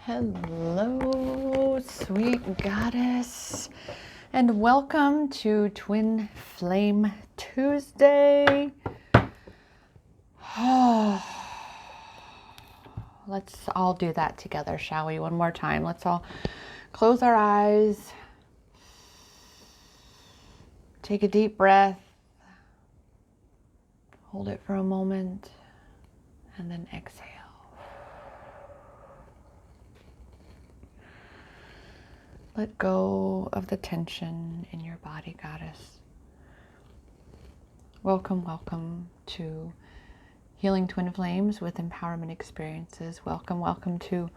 Hello, sweet goddess, and welcome to Twin Flame Tuesday. Let's all do that together, shall we? One more time. Let's all close our eyes. Take a deep breath. Hold it for a moment, and then exhale. Let go of the tension in your body, goddess. Welcome, welcome to Healing Twin Flames with Empowerment Experiences. Welcome, welcome to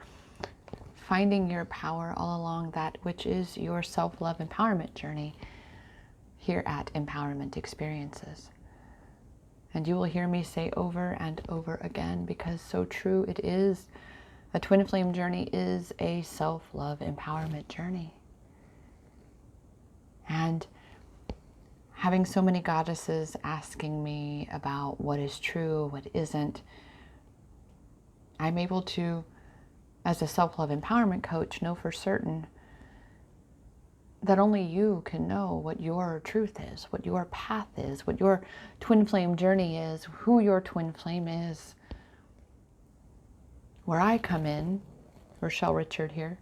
finding your power all along that which is your self-love empowerment journey here at Empowerment Experiences. And you will hear me say over and over again, because so true it is. A twin flame journey is a self-love empowerment journey. And having so many goddesses asking me about what is true, what isn't, I'm able to, as a self-love empowerment coach, know for certain that only you can know what your truth is, what your path is, what your twin flame journey is, who your twin flame is. Where I come in, Rochelle Richard here,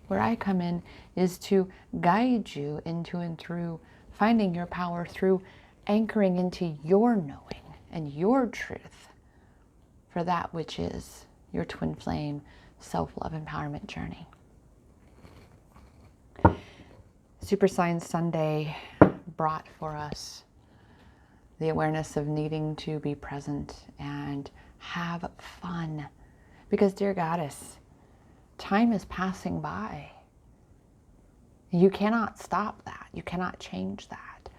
where I come in is to guide you into and through finding your power, through anchoring into your knowing and your truth for that which is your twin flame self-love empowerment journey. Super Science Sunday brought for us the awareness of needing to be present and have fun. Because, dear goddess, time is passing by. You cannot stop that. You cannot change that.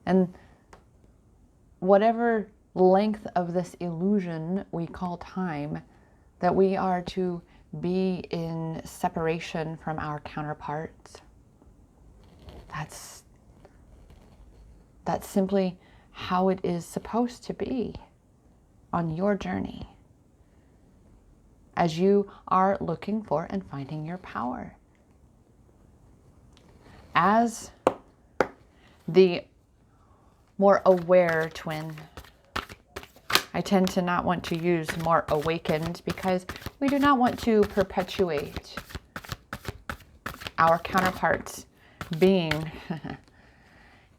And whatever length of this illusion we call time, that we are to be in separation from our counterparts, that's simply how it is supposed to be on your journey, as you are looking for and finding your power. As the more aware twin, I tend to not want to use more awakened, because we do not want to perpetuate our counterparts being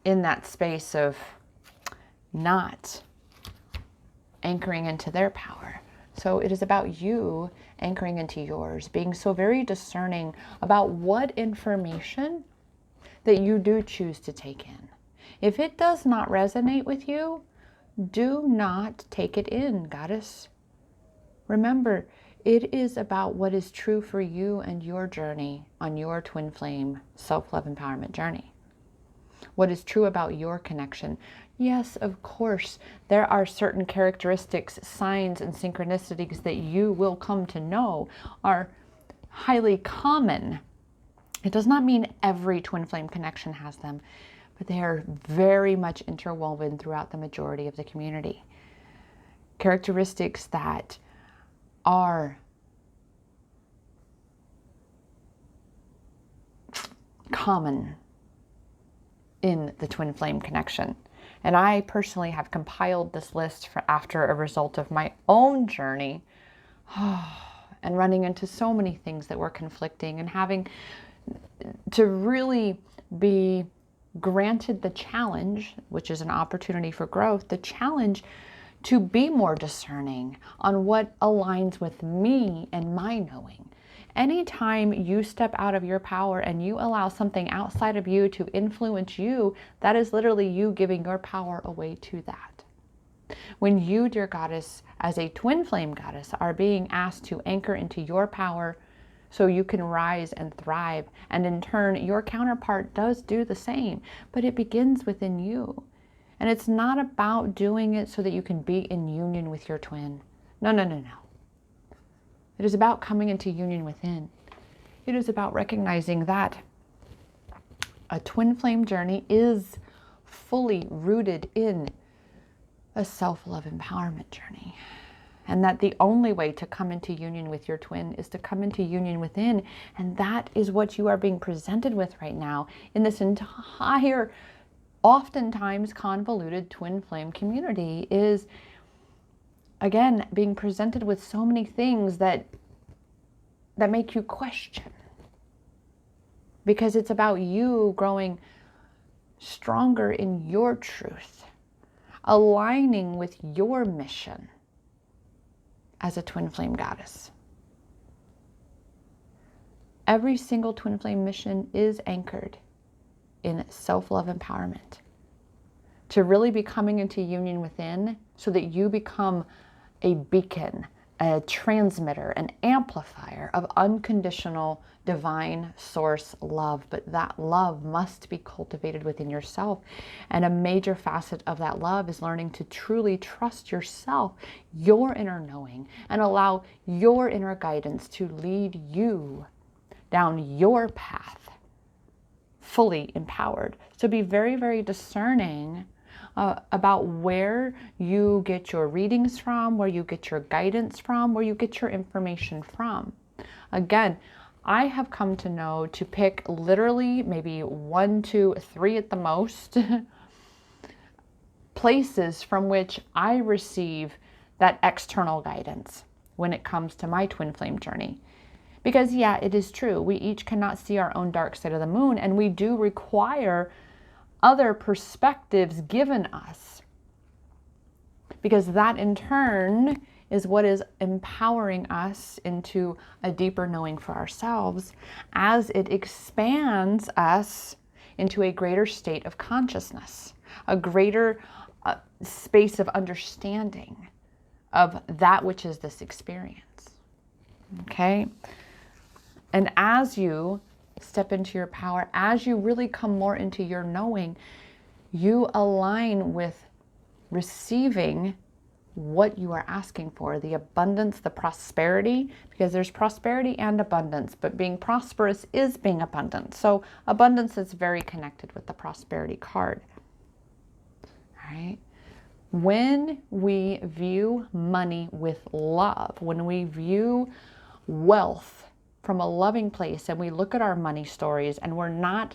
in that space of not anchoring into their power. So it is about you anchoring into yours, being so very discerning about what information that you do choose to take in. If it does not resonate with you, do not take it in, goddess. Remember, it is about what is true for you and your journey on your twin flame self-love empowerment journey. What is true about your connection. Yes, of course, there are certain characteristics, signs, and synchronicities that you will come to know are highly common. It does not mean every twin flame connection has them, but they are very much interwoven throughout the majority of the community. Characteristics that are common in the twin flame connection. And I personally have compiled this list after a result of my own journey and running into so many things that were conflicting, and having to really be granted the challenge, which is an opportunity for growth, the challenge to be more discerning on what aligns with me and my knowing. Anytime you step out of your power and you allow something outside of you to influence you, that is literally you giving your power away to that. When you, dear goddess, as a twin flame goddess, are being asked to anchor into your power so you can rise and thrive, and in turn, your counterpart does do the same, but it begins within you. And it's not about doing it so that you can be in union with your twin. No, no, no, no. It is about coming into union within. It is about recognizing that a twin flame journey is fully rooted in a self-love empowerment journey. And that the only way to come into union with your twin is to come into union within. And that is what you are being presented with right now in this entire, oftentimes convoluted twin flame community, is, again, being presented with so many things that make you question. Because it's about you growing stronger in your truth, aligning with your mission as a twin flame goddess. Every single twin flame mission is anchored in self-love empowerment. To really be coming into union within so that you become a beacon, a transmitter, an amplifier of unconditional divine source love. But that love must be cultivated within yourself. And a major facet of that love is learning to truly trust yourself, your inner knowing, and allow your inner guidance to lead you down your path, fully empowered. So be very, very discerning about where you get your readings from, where you get your guidance from, where you get your information from. Again, I have come to know to pick literally maybe 1, 2, 3 at the most places from which I receive that external guidance when it comes to my twin flame journey. Because yeah, it is true, we each cannot see our own dark side of the moon, and we do require other perspectives given us, because that in turn is what is empowering us into a deeper knowing for ourselves as it expands us into a greater state of consciousness, a greater space of understanding of that which is this experience. Okay? And as you step into your power, as you really come more into your knowing, you align with receiving what you are asking for, the abundance, the prosperity, because there's prosperity and abundance, but being prosperous is being abundant. So abundance is very connected with the prosperity card. All right. When we view money with love, when we view wealth from a loving place, and we look at our money stories and we're not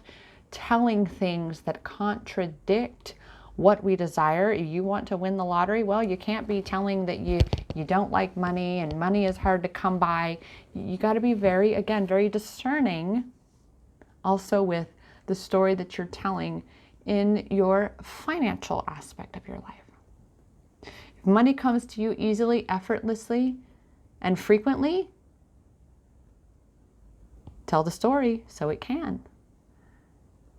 telling things that contradict what we desire. You want to win the lottery? Well, you can't be telling that you don't like money and money is hard to come by. You got to be very, again, very discerning also with the story that you're telling in your financial aspect of your life. If money comes to you easily, effortlessly, and frequently, tell the story so it can.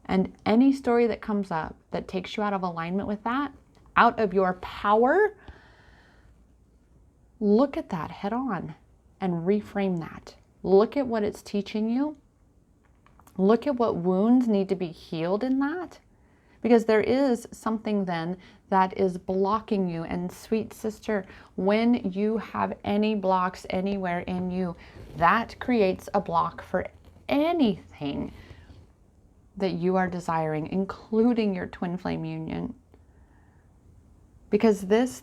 And any story that comes up that takes you out of alignment with that, out of your power, look at that head on and reframe that. Look at what it's teaching you. Look at what wounds need to be healed in that. Because there is something then that is blocking you. And sweet sister, when you have any blocks anywhere in you, that creates a block for anything that you are desiring, including your twin flame union. Because this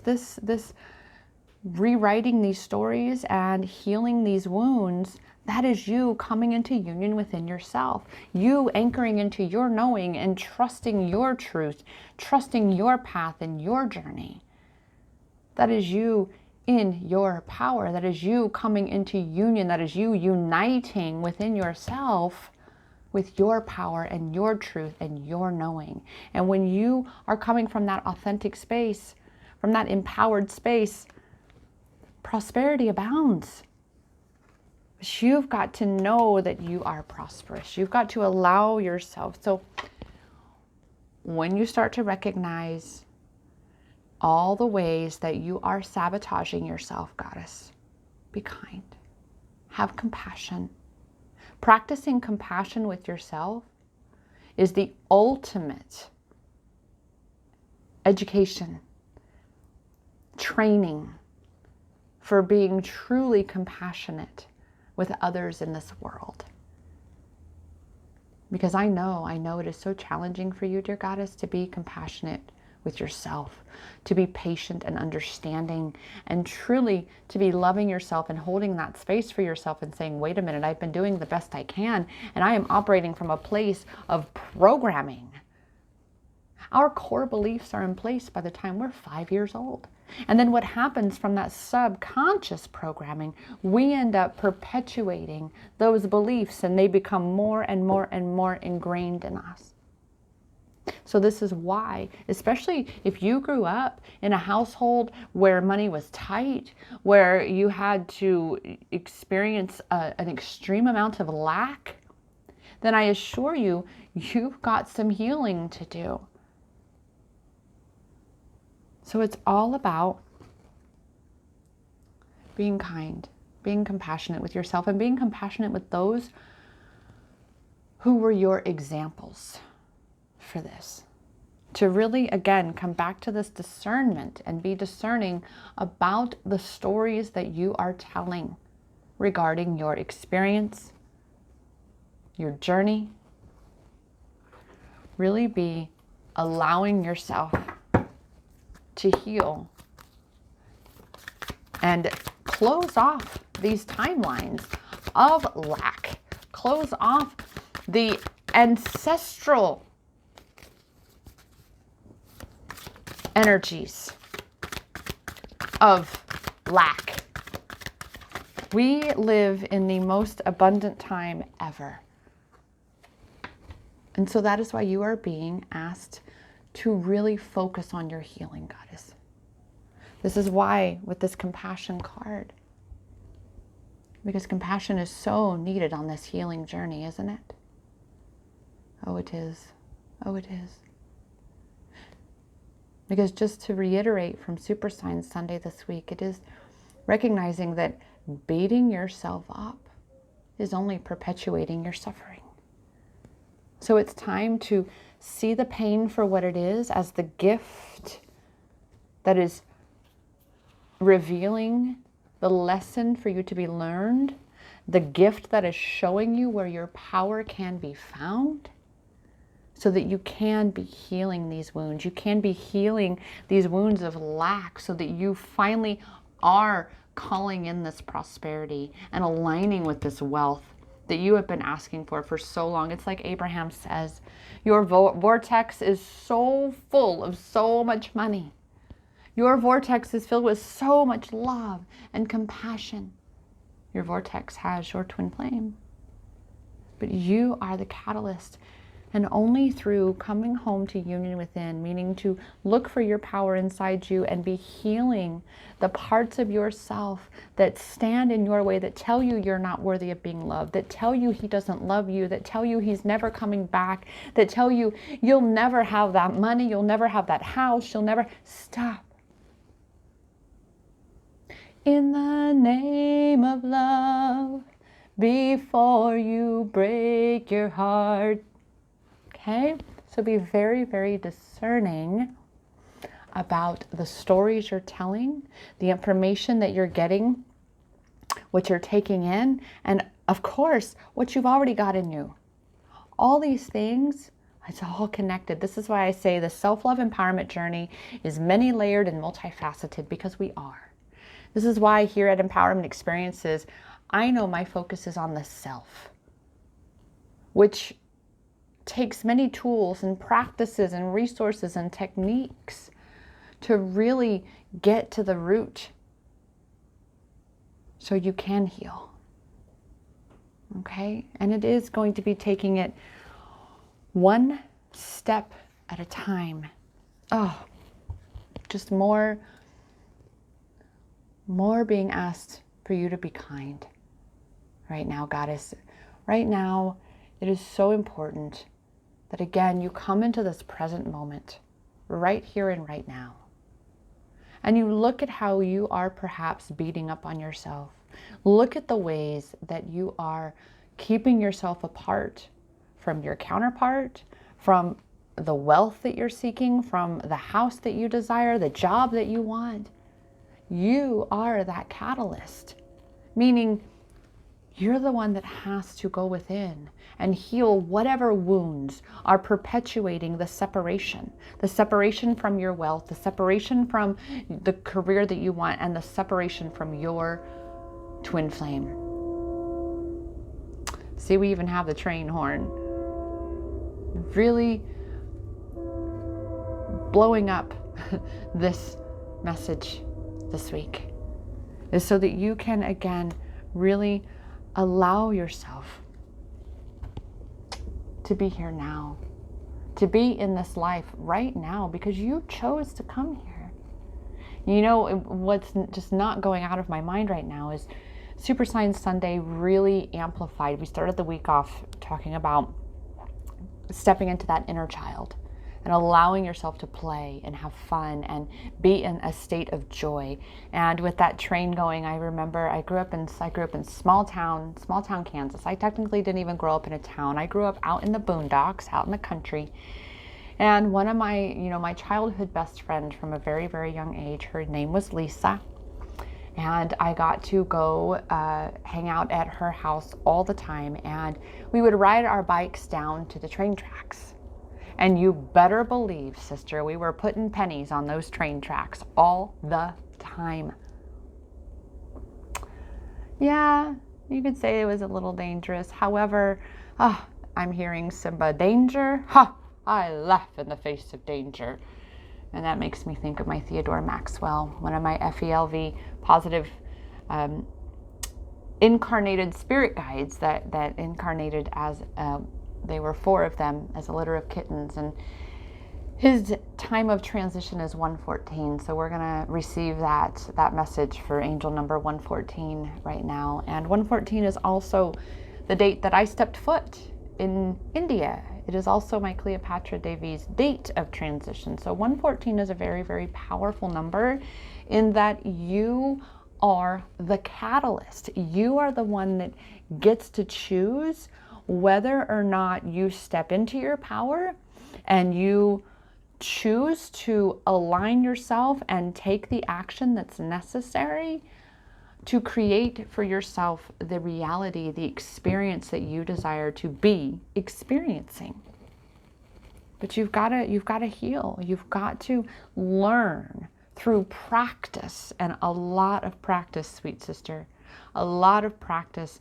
rewriting these stories and healing these wounds, that is you coming into union within yourself. You anchoring into your knowing and trusting your truth, trusting your path and your journey. That is you in your power. That is you coming into union. That is you uniting within yourself with your power and your truth and your knowing. And when you are coming from that authentic space, from that empowered space, prosperity abounds. But you've got to know that you are prosperous. You've got to allow yourself. So when you start to recognize all the ways that you are sabotaging yourself, goddess, be kind. Have compassion. Practicing compassion with yourself is the ultimate education, training for being truly compassionate with others in this world. Because I know it is so challenging for you, dear goddess, to be compassionate with yourself, to be patient and understanding, and truly to be loving yourself and holding that space for yourself and saying, wait a minute, I've been doing the best I can, and I am operating from a place of programming. Our core beliefs are in place by the time we're 5 years old. And then what happens from that subconscious programming, we end up perpetuating those beliefs, and they become more and more and more ingrained in us. So this is why, especially if you grew up in a household where money was tight, where you had to experience an extreme amount of lack, then I assure you, you've got some healing to do. So it's all about being kind, being compassionate with yourself, and being compassionate with those who were your examples for this. To really, again, come back to this discernment and be discerning about the stories that you are telling regarding your experience, your journey. Really be allowing yourself to heal and close off these timelines of lack. Close off the ancestral energies of lack. We live in the most abundant time ever. And so that is why you are being asked to really focus on your healing, goddess. This is why with this compassion card, because compassion is so needed on this healing journey, isn't it? Oh, it is. Oh, it is. Because just to reiterate from Super Signs Sunday this week, it is recognizing that beating yourself up is only perpetuating your suffering. So it's time to see the pain for what it is, as the gift that is revealing the lesson for you to be learned, the gift that is showing you where your power can be found, so that you can be healing these wounds. You can be healing these wounds of lack, so that you finally are calling in this prosperity and aligning with this wealth that you have been asking for so long. It's like Abraham says, your vortex is so full of so much money. Your vortex is filled with so much love and compassion. Your vortex has your twin flame. But you are the catalyst. And only through coming home to union within, meaning to look for your power inside you and be healing the parts of yourself that stand in your way, that tell you you're not worthy of being loved, that tell you he doesn't love you, that tell you he's never coming back, that tell you you'll never have that money, you'll never have that house, you'll never... Stop. In the name of love, before you break your heart. Okay, so be very, very discerning about the stories you're telling, the information that you're getting, what you're taking in, and of course, what you've already got in you. All these things, it's all connected. This is why I say the self-love empowerment journey is many-layered and multifaceted, because we are. This is why here at Empowerment Experiences, I know my focus is on the self, which takes many tools and practices and resources and techniques to really get to the root so you can heal. Okay? And it is going to be taking it one step at a time. Oh, just more being asked for you to be kind right now, goddess. Right now, it is so important that, again, you come into this present moment, right here and right now. And you look at how you are perhaps beating up on yourself. Look at the ways that you are keeping yourself apart from your counterpart, from the wealth that you're seeking, from the house that you desire, the job that you want. You are that catalyst, meaning You're the one that has to go within and heal whatever wounds are perpetuating the separation from your wealth, the separation from the career that you want, and the separation from your twin flame. See, we even have the train horn. Really blowing up this message this week is so that you can, again, really allow yourself to be here now, to be in this life right now, because you chose to come here. You know, what's just not going out of my mind right now is Super Science Sunday really amplified. We started the week off talking about stepping into that inner child and allowing yourself to play and have fun and be in a state of joy. And with that train going, I remember I grew up in small town Kansas. I technically didn't even grow up in a town. I grew up out in the boondocks, out in the country. And one of my, my childhood best friend from a very, very young age, her name was Lisa. And I got to go hang out at her house all the time. And we would ride our bikes down to the train tracks. And you better believe, sister, we were putting pennies on those train tracks all the time. Yeah, you could say it was a little dangerous. However, I'm hearing Simba, danger. Ha! I laugh in the face of danger. And that makes me think of my Theodore Maxwell, one of my FELV positive incarnated spirit guides that incarnated as they were 4 of them as a litter of kittens, and his time of transition is 114. So we're gonna receive that message for angel number 114 right now. And 114 is also the date that I stepped foot in India. It is also my Cleopatra Devi's date of transition. So 114 is a very, very powerful number in that you are the catalyst. You are the one that gets to choose whether or not you step into your power and you choose to align yourself and take the action that's necessary to create for yourself the reality, the experience that you desire to be experiencing. But you've got to heal. You've got to learn through practice, and a lot of practice, sweet sister, a lot of practice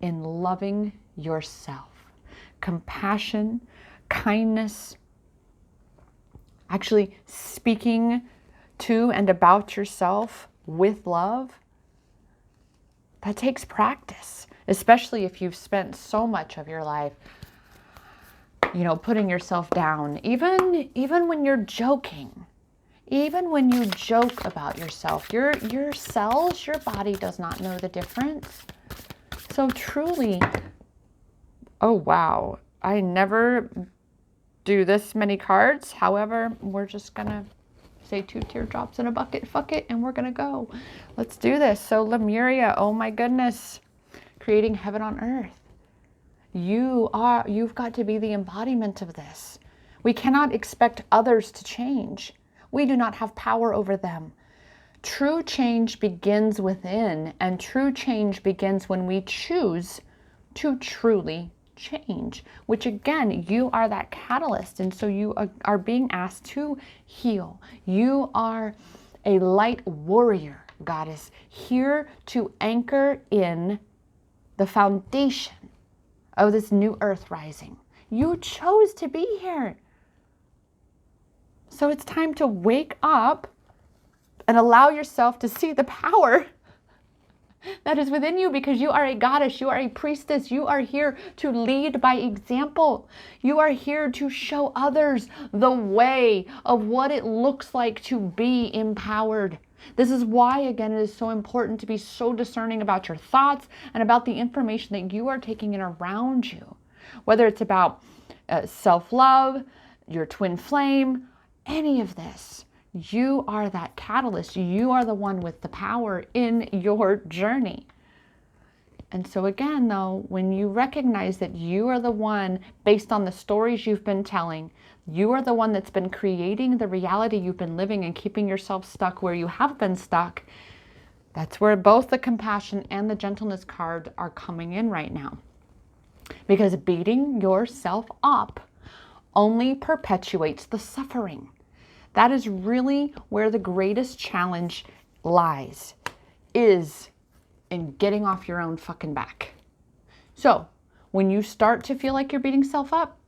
in loving yourself. Compassion, kindness, actually speaking to and about yourself with love. That takes practice, especially if you've spent so much of your life, putting yourself down, even when you're joking. Even when you joke about yourself, your cells, your body does not know the difference. So truly, oh wow, I never do this many cards. However, we're just gonna say 2 teardrops in a bucket, fuck it, and we're gonna go. Let's do this. So Lemuria, oh my goodness, creating heaven on earth. You've got to be the embodiment of this. We cannot expect others to change. We do not have power over them. True change begins within, and true change begins when we choose to truly change, which again, you are that catalyst. And so you are being asked to heal. You are a light warrior, goddess, here to anchor in the foundation of this new earth rising. You chose to be here. So it's time to wake up and allow yourself to see the power that is within you, because you are a goddess, you are a priestess, you are here to lead by example. You are here to show others the way of what it looks like to be empowered. This is why, again, it is so important to be so discerning about your thoughts and about the information that you are taking in around you. Whether it's about self-love, your twin flame, any of this, you are that catalyst. You are the one with the power in your journey. And so again, though, when you recognize that you are the one, based on the stories you've been telling, you are the one that's been creating the reality you've been living and keeping yourself stuck where you have been stuck, That's where both the compassion and the gentleness card are coming in right now. Because beating yourself up only perpetuates the suffering. That is really where the greatest challenge lies, is in getting off your own fucking back. So when you start to feel like you're beating yourself up,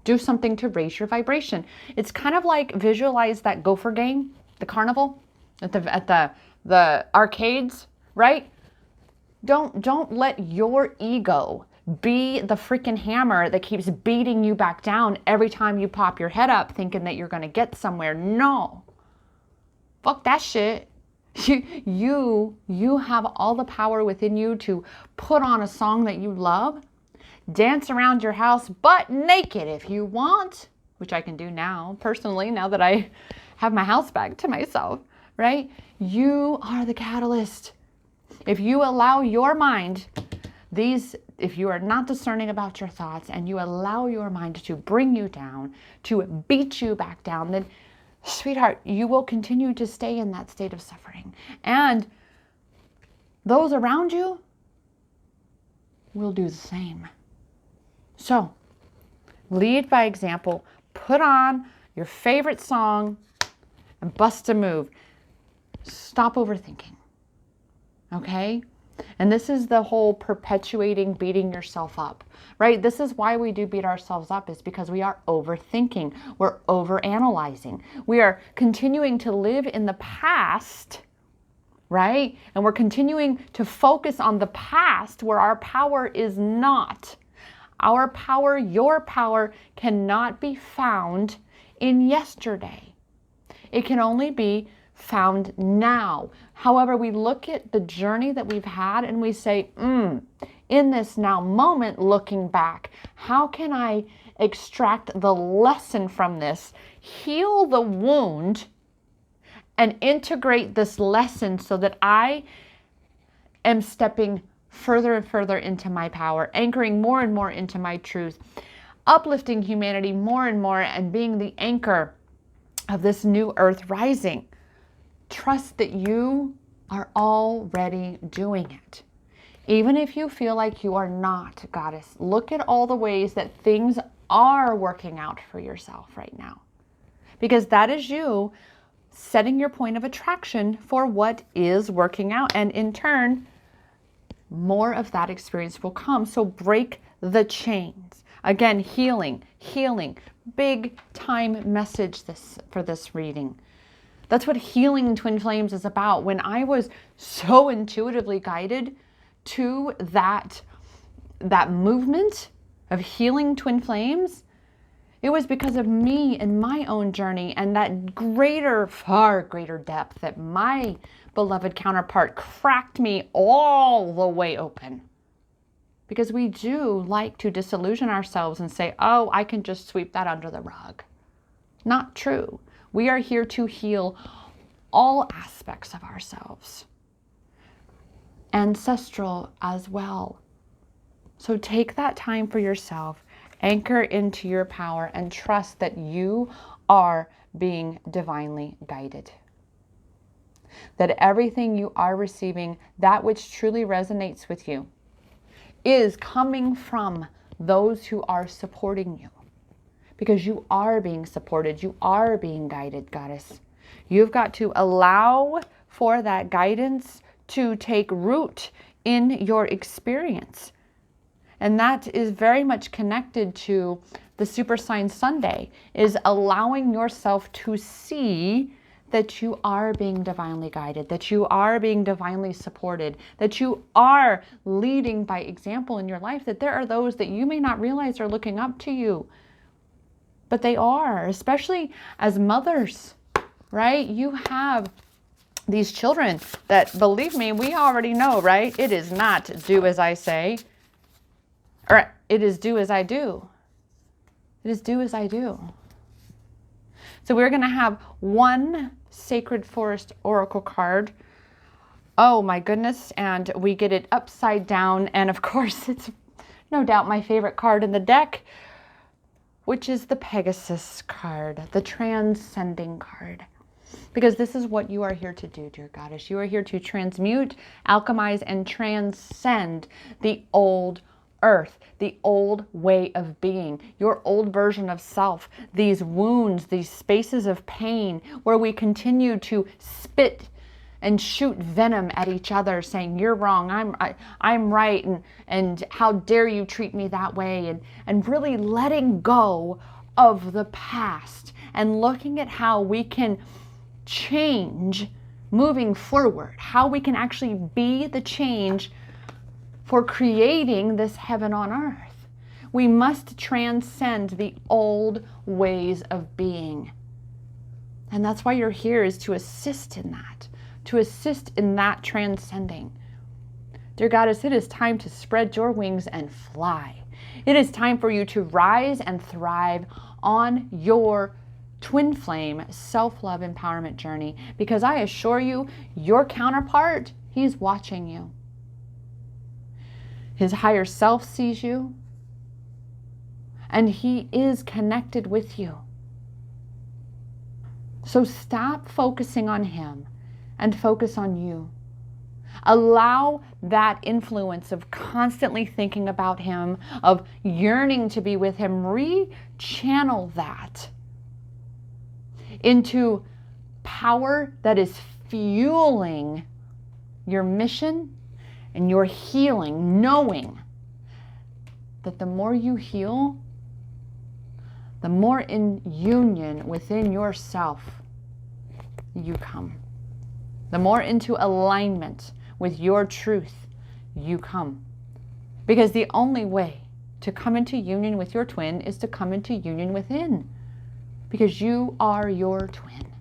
do something to raise your vibration. It's kind of like, visualize that gopher game, the carnival at the arcades, right? Don't let your ego be the freaking hammer that keeps beating you back down every time you pop your head up thinking that you're going to get somewhere. No. Fuck that shit. You have all the power within you to put on a song that you love, dance around your house butt naked if you want, which I can do now, personally, now that I have my house back to myself, right? You are the catalyst. If you allow your mind, if you are not discerning about your thoughts and you allow your mind to bring you down, to beat you back down, then, sweetheart, you will continue to stay in that state of suffering. And those around you will do the same. So, lead by example. Put on your favorite song and bust a move. Stop overthinking. Okay? And this is the whole perpetuating beating yourself up, right? This is why we do beat ourselves up, is because we are overthinking. We're overanalyzing. We are continuing to live in the past, right? And we're continuing to focus on the past where our power is not. Our power, your power, cannot be found in yesterday. It can only be found now. However, we look at the journey that we've had and we say, in this now moment, looking back, how can I extract the lesson from this, heal the wound, and integrate this lesson so that I am stepping further and further into my power, anchoring more and more into my truth, uplifting humanity more and more, and being the anchor of this new earth rising. Trust that you are already doing it. Even if you feel like you are not, goddess, look at all the ways that things are working out for yourself right now. Because that is you setting your point of attraction for what is working out. And in turn, more of that experience will come. So break the chains. Again, healing. Big time message for this reading. That's what healing twin flames is about. When I was so intuitively guided to that movement of healing twin flames, it was because of me and my own journey and that far greater depth that my beloved counterpart cracked me all the way open. Because we do like to disillusion ourselves and say, oh, I can just sweep that under the rug. Not true. We are here to heal all aspects of ourselves. Ancestral as well. So take that time for yourself, anchor into your power, and trust that you are being divinely guided. That everything you are receiving, that which truly resonates with you, is coming from those who are supporting you. Because you are being supported, you are being guided, goddess. You've got to allow for that guidance to take root in your experience. And that is very much connected to the Super Sign Sunday, is allowing yourself to see that you are being divinely guided, that you are being divinely supported, that you are leading by example in your life, that there are those that you may not realize are looking up to you, but they are, especially as mothers, right? You have these children that, believe me, we already know, right? It is not do as I say, or it is do as I do. It is do as I do. So we're going to have one Sacred Forest Oracle card. Oh my goodness. And we get it upside down. And of course, it's no doubt my favorite card in the deck, which is the Pegasus card, the Transcending card. Because this is what you are here to do, dear Goddess. You are here to transmute, alchemize, and transcend the old earth, the old way of being, your old version of self, these wounds, these spaces of pain where we continue to spit and shoot venom at each other, saying, you're wrong, I'm right, and how dare you treat me that way, and really letting go of the past and looking at how we can change moving forward, how we can actually be the change for creating this heaven on earth. We must transcend the old ways of being. And that's why you're here, is to assist in that, to assist in that transcending. Dear Goddess, it is time to spread your wings and fly. It is time for you to rise and thrive on your twin flame self-love empowerment journey, because I assure you, your counterpart, he's watching you. His higher self sees you, and he is connected with you. So stop focusing on him and focus on you. Allow that influence of constantly thinking about him, of yearning to be with him, re-channel that into power that is fueling your mission and your healing, knowing that the more you heal, the more in union within yourself you come. The more into alignment with your truth you come. Because the only way to come into union with your twin is to come into union within. Because you are your twin.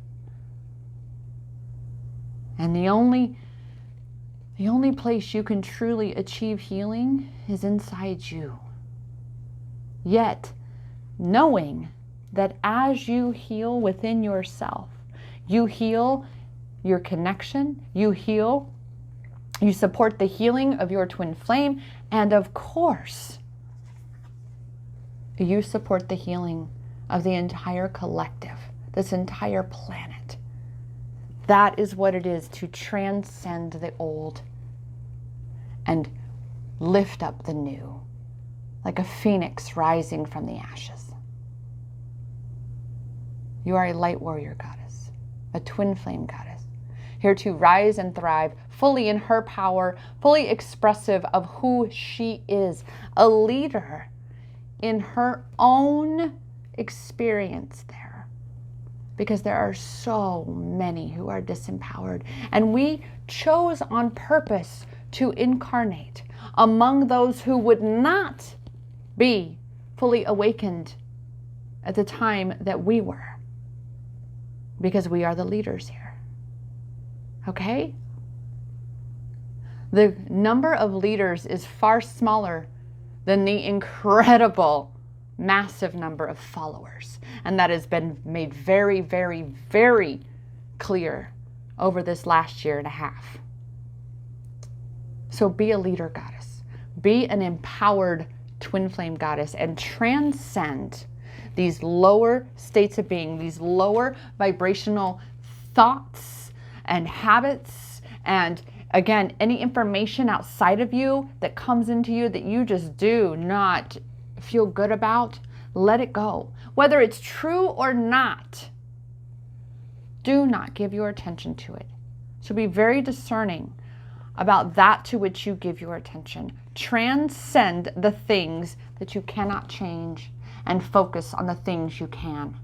And the only place you can truly achieve healing is inside you. Yet, knowing that as you heal within yourself, you heal your connection, you heal, you support the healing of your twin flame, and of course, you support the healing of the entire collective, this entire planet. That is what it is to transcend the old and lift up the new, like a phoenix rising from the ashes. You are a light warrior goddess, a twin flame goddess, here to rise and thrive fully in her power, fully expressive of who she is, a leader in her own experience there. Because there are so many who are disempowered. And we chose on purpose to incarnate among those who would not be fully awakened at the time that we were. Because we are the leaders here. Okay? The number of leaders is far smaller than the incredible, massive number of followers. And that has been made very, very, very clear over this last year and a half. So be a leader goddess. Be an empowered twin flame goddess and transcend these lower states of being, these lower vibrational thoughts and habits, and again, any information outside of you that comes into you that you just do not feel good about, let it go. Whether it's true or not, do not give your attention to it. So be very discerning about that to which you give your attention. Transcend the things that you cannot change and focus on the things you can.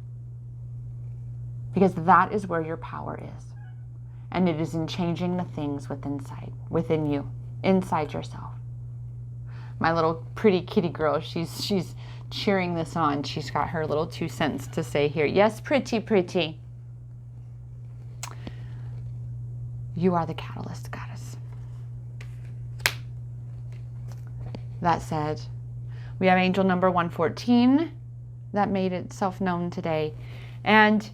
Because that is where your power is. And it is in changing the things within you, inside yourself. My little pretty kitty girl, she's cheering this on. She's got her little 2 cents to say here. Yes, pretty, pretty. You are the catalyst, goddess. That said, we have angel number 114 that made itself known today. And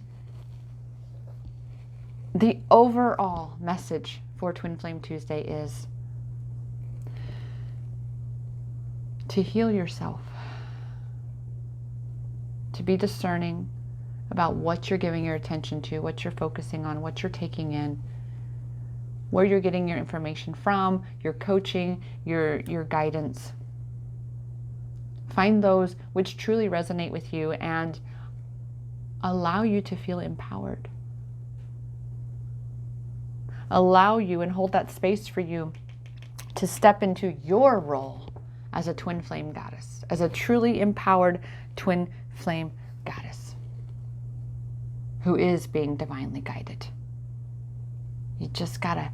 the overall message for Twin Flame Tuesday is to heal yourself, to be discerning, about what you're giving your attention to, what you're focusing on, what you're taking in, where you're getting your information from, your coaching, your guidance. Find those which truly resonate with you and allow you to feel empowered. Allow you and hold that space for you to step into your role as a twin flame goddess, as a truly empowered twin flame goddess who is being divinely guided. You just gotta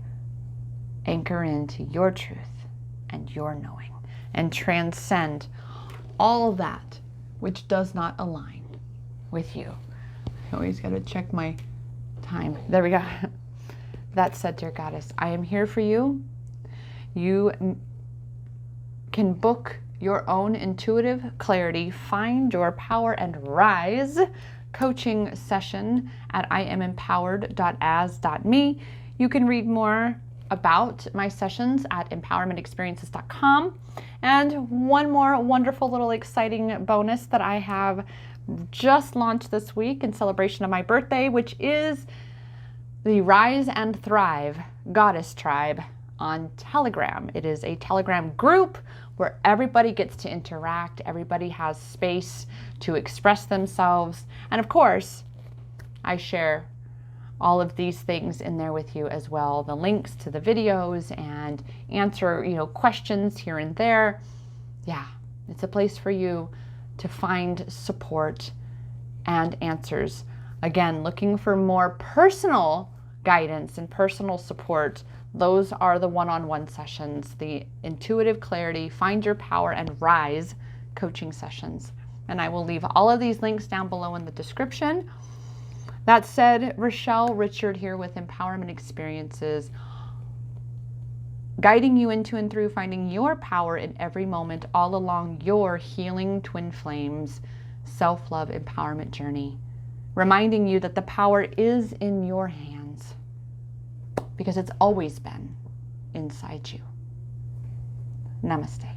anchor into your truth and your knowing and transcend all of that which does not align with you. I always gotta check my time. There we go. That said, dear goddess, I am here for you. You can book your own intuitive clarity, find your power and rise coaching session at iamempowered.as.me. You can read more about my sessions at empowermentexperiences.com. And one more wonderful little exciting bonus that I have just launched this week in celebration of my birthday, which is the Rise and Thrive Goddess Tribe on Telegram. It is a Telegram group where everybody gets to interact, everybody has space to express themselves, and of course, I share all of these things in there with you as well, the links to the videos and answer, questions here and there. Yeah, it's a place for you to find support and answers. Again, looking for more personal guidance and personal support, those are the one-on-one sessions, the intuitive clarity, find your power and rise coaching sessions. And I will leave all of these links down below in the description. That said, Rochelle Richard here with Empowerment Experiences, guiding you into and through finding your power in every moment all along your healing twin flames self-love empowerment journey, reminding you that the power is in your hands because it's always been inside you. Namaste.